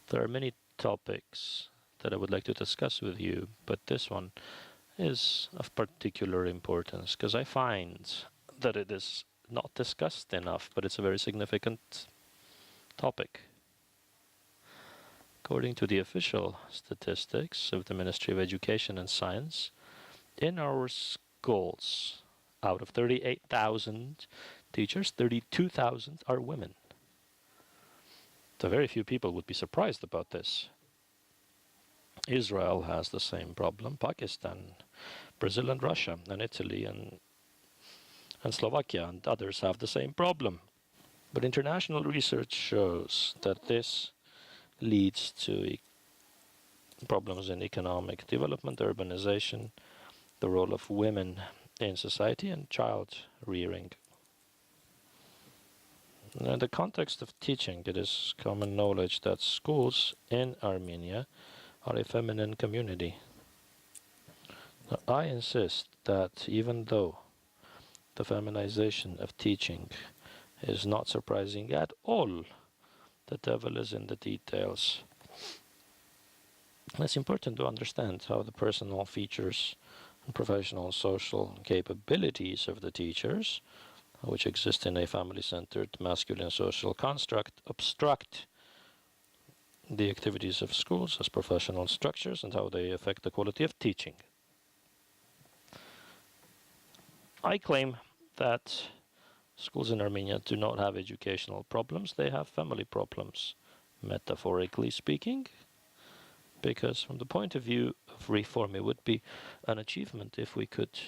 There are many topics that I would like to discuss with you, but this one is of particular importance because I find that it is not discussed enough, but it's a very significant topic. According to the official statistics of the Ministry of Education and Science, in our schools, out of 38,000 teachers, 32,000 are women. So very few people would be surprised about this. Israel has the same problem, Pakistan, Brazil and Russia and Italy and Slovakia and others have the same problem. But international research shows that this leads to problems in economic development, urbanization, the role of women in society and child rearing. In the context of teaching, it is common knowledge that schools in Armenia are a feminine community. Now, I insist that even though the feminization of teaching is not surprising at all, the devil is in the details. It's important to understand how the personal features and professional and social capabilities of the teachers, which exist in a family-centered masculine social construct, obstruct the activities of schools as professional structures and how they affect the quality of teaching. I claim that schools in Armenia do not have educational problems, they have family problems, metaphorically speaking, because from the point of view of reform, it would be an achievement if we could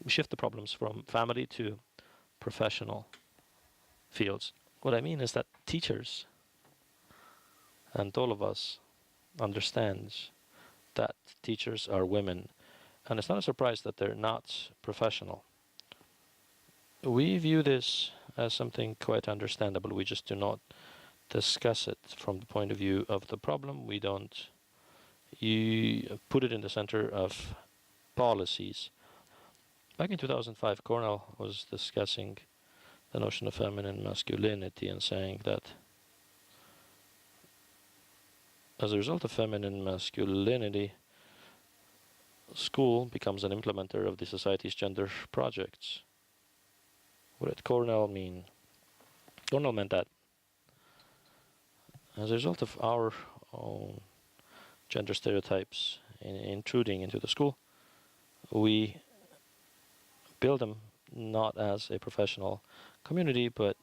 shift the problems from family to professional fields. What I mean is that teachers and all of us understand that teachers are women, and it's not a surprise that they're not professional. We view this as something quite understandable. We just do not discuss it from the point of view of the problem. We don't put it in the center of policies. Back in 2005, Cornell was discussing the notion of feminine masculinity and saying that as a result of feminine masculinity, school becomes an implementer of the society's gender projects. What did Cornell mean? Cornell meant that as a result of our own gender stereotypes intruding into the school, we build them not as a professional community, but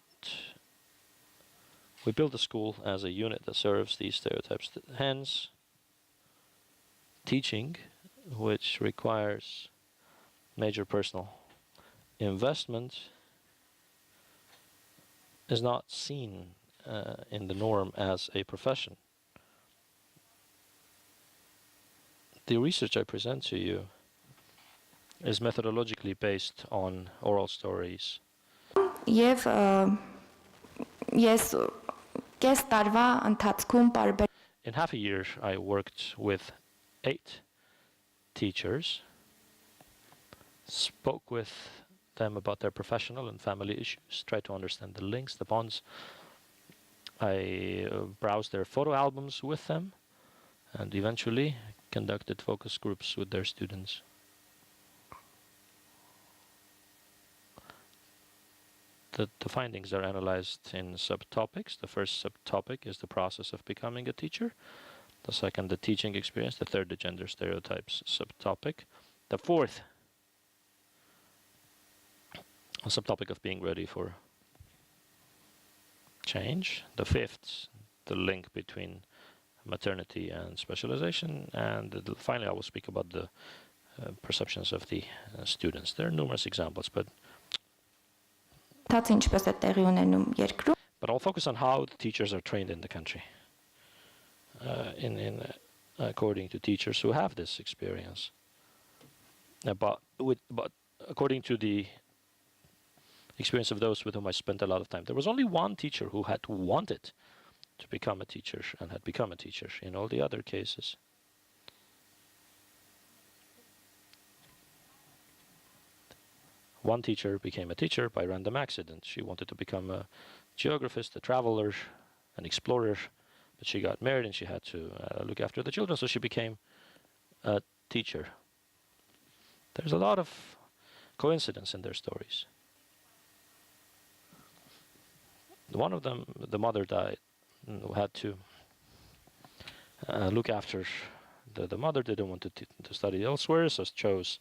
we build the school as a unit that serves these stereotypes. Hence, teaching, which requires major personal investment, is not seen in the norm as a profession. The research I present to you is methodologically based on oral stories. Եվ ես կես տարվա ընթացքում տարբեր In half a year, I worked with 8 teachers, spoke with them about their professional and family issues, tried to understand the links, the bonds. I browsed their photo albums with them and eventually conducted focus groups with their students. The findings are analyzed in subtopics. The first subtopic is the process of becoming a teacher. The second, the teaching experience. The third, the gender stereotypes subtopic. The fourth, a subtopic of being ready for change. The fifth, the link between maternity and specialization. And finally, I will speak about the perceptions of the students. There are numerous examples, but I'll focus on how the teachers are trained in the country, according to teachers who have this experience. But according to the experience of those with whom I spent a lot of time, there was only one teacher who had wanted to become a teacher and had become a teacher. In all the other cases, One teacher became a teacher by random accident. She wanted to become a geographist, a traveler, an explorer, but she got married and she had to look after the children, so she became a teacher. There's a lot of coincidence in their stories. One of them, the mother died, and had to look after the mother. Didn't want to study elsewhere, so chose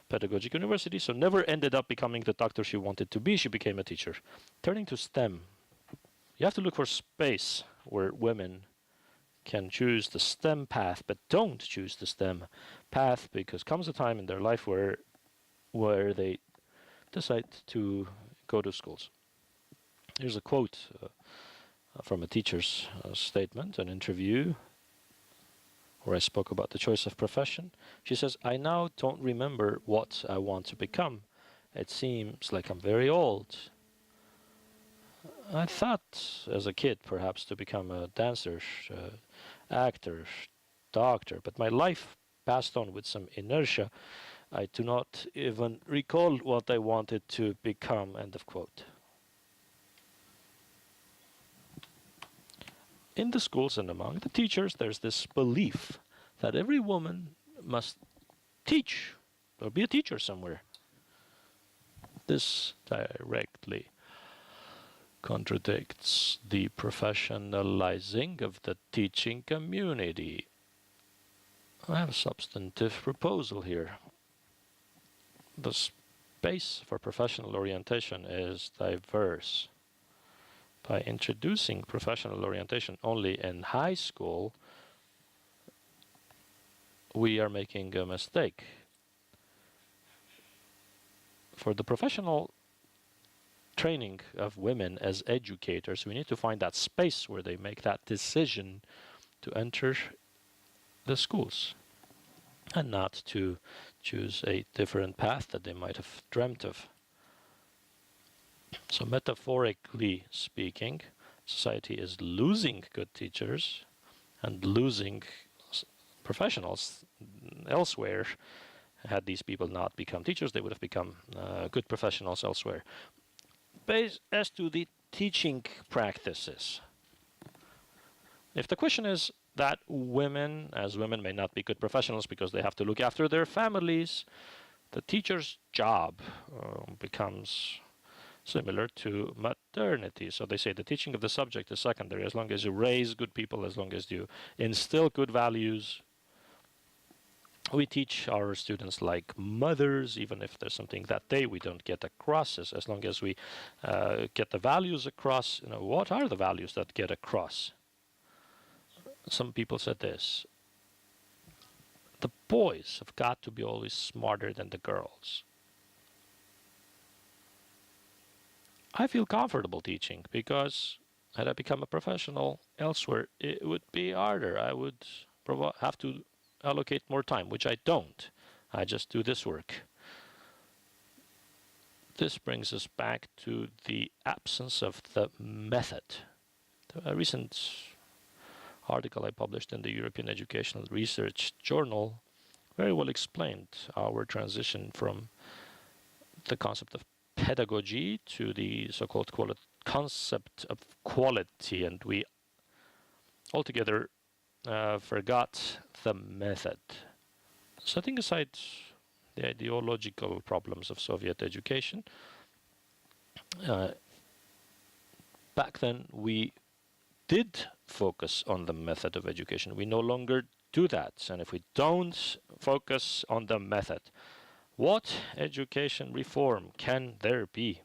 pedagogic university, so never ended up becoming the doctor she wanted to be. She became a teacher. Turning to STEM, you have to look for space where women can choose the STEM path, but don't choose the STEM path, because comes a time in their life where they decide to go to schools. Here's a quote from a teacher's statement, an interview where I spoke about the choice of profession. She says, "I now don't remember what I want to become. It seems like I'm very old. I thought as a kid perhaps to become a dancer, actor, doctor, but my life passed on with some inertia. I do not even recall what I wanted to become." End of quote. In the schools and among the teachers, there's this belief that every woman must teach or be a teacher somewhere. This directly contradicts the professionalizing of the teaching community. I have a substantive proposal here. The space for professional orientation is diverse. By introducing professional orientation only in high school, we are making a mistake. For the professional training of women as educators, we need to find that space where they make that decision to enter the schools and not to choose a different path that they might have dreamt of. So metaphorically speaking, society is losing good teachers and losing professionals elsewhere. Had these people not become teachers, they would have become good professionals elsewhere. As to the teaching practices, if the question is that women, as women, may not be good professionals because they have to look after their families, the teacher's job becomes similar to maternity. So they say the teaching of the subject is secondary. As long as you raise good people, as long as you instill good values, we teach our students like mothers, even if there's something that day we don't get across. As long as we get the values across, what are the values that get across? Some people said this: the boys have got to be always smarter than the girls. I feel comfortable teaching because had I become a professional elsewhere, it would be harder. I would have to allocate more time, which I don't. I just do this work. This brings us back to the absence of the method. A recent article I published in the European Educational Research Journal very well explained our transition from the concept of pedagogy to the so-called concept of quality, and we altogether forgot the method. Setting aside the ideological problems of Soviet education, back then we did focus on the method of education. We no longer do that, and if we don't focus on the method, what education reform can there be?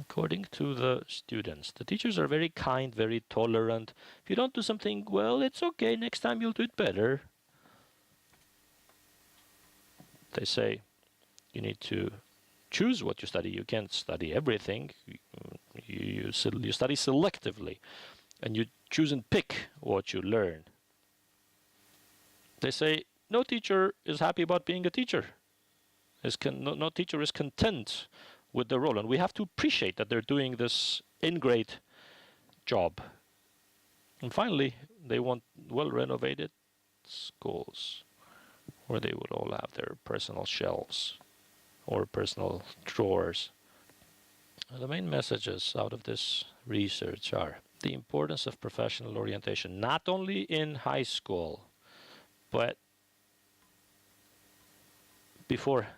According to the students, the teachers are very kind, very tolerant. If you don't do something well, it's okay. Next time you'll do it better. They say you need to choose what you study. You can't study everything. You study selectively, and you choose and pick what you learn. They say no teacher is happy about being a teacher. No teacher is content with the role, and we have to appreciate that they're doing this great job. And finally, they want well-renovated schools. where they would all have their personal shelves or personal drawers. The main messages out of this research are the importance of professional orientation, not only in high school, but before.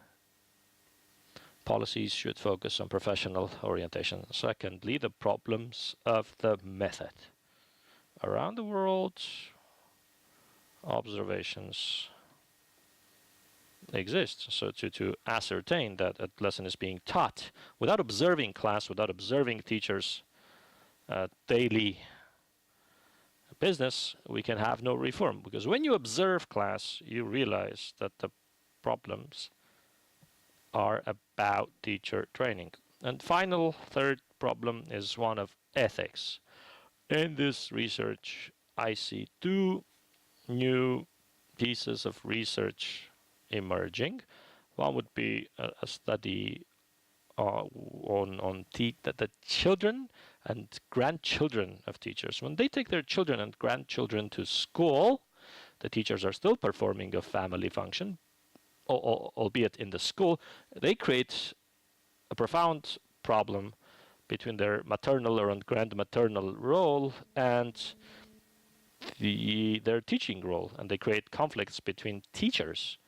Policies should focus on professional orientation. Secondly, the problems of the method. Around the world, observations exist. So to ascertain that a lesson is being taught without observing class, without observing teachers' daily business, we can have no reform. Because when you observe class, you realize that the problems are about teacher training. And final, third problem is one of ethics. In this research, I see two new pieces of research emerging. One would be a study on the children and grandchildren of teachers. When they take their children and grandchildren to school, the teachers are still performing a family function, albeit in the school. They create a profound problem between their maternal or grandmaternal role and their teaching role, and they create conflicts between teachers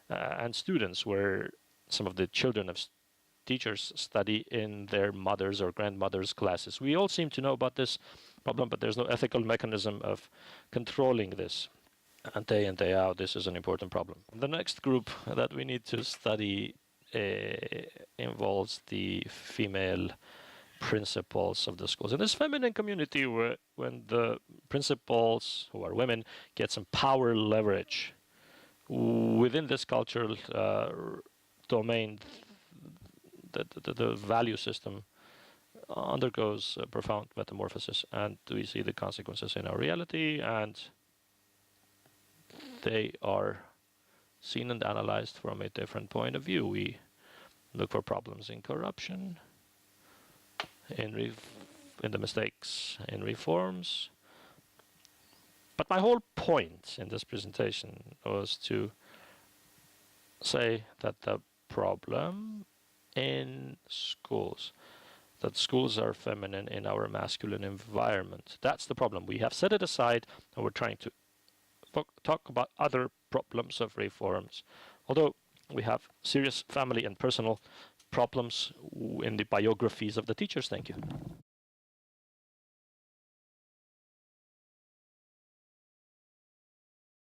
and students, where some of the children of teachers study in their mothers' or grandmothers' classes. We all seem to know about this problem, but there's no ethical mechanism of controlling this. And day out, this is an important problem. The next group that we need to study involves the female principals of the schools. In this feminine community, when the principals, who are women, get some power leverage within this cultural domain, the value system undergoes a profound metamorphosis, and we see the consequences in our reality, and they are seen and analyzed from a different point of view. We look for problems in corruption, in the mistakes in reforms. But my whole point in this presentation was to say that the problem in schools, that schools are feminine in our masculine environment. That's the problem. We have set it aside and we're trying to talk about other problems of reforms. Although we have serious family and personal problems in the biographies of the teachers. Thank you.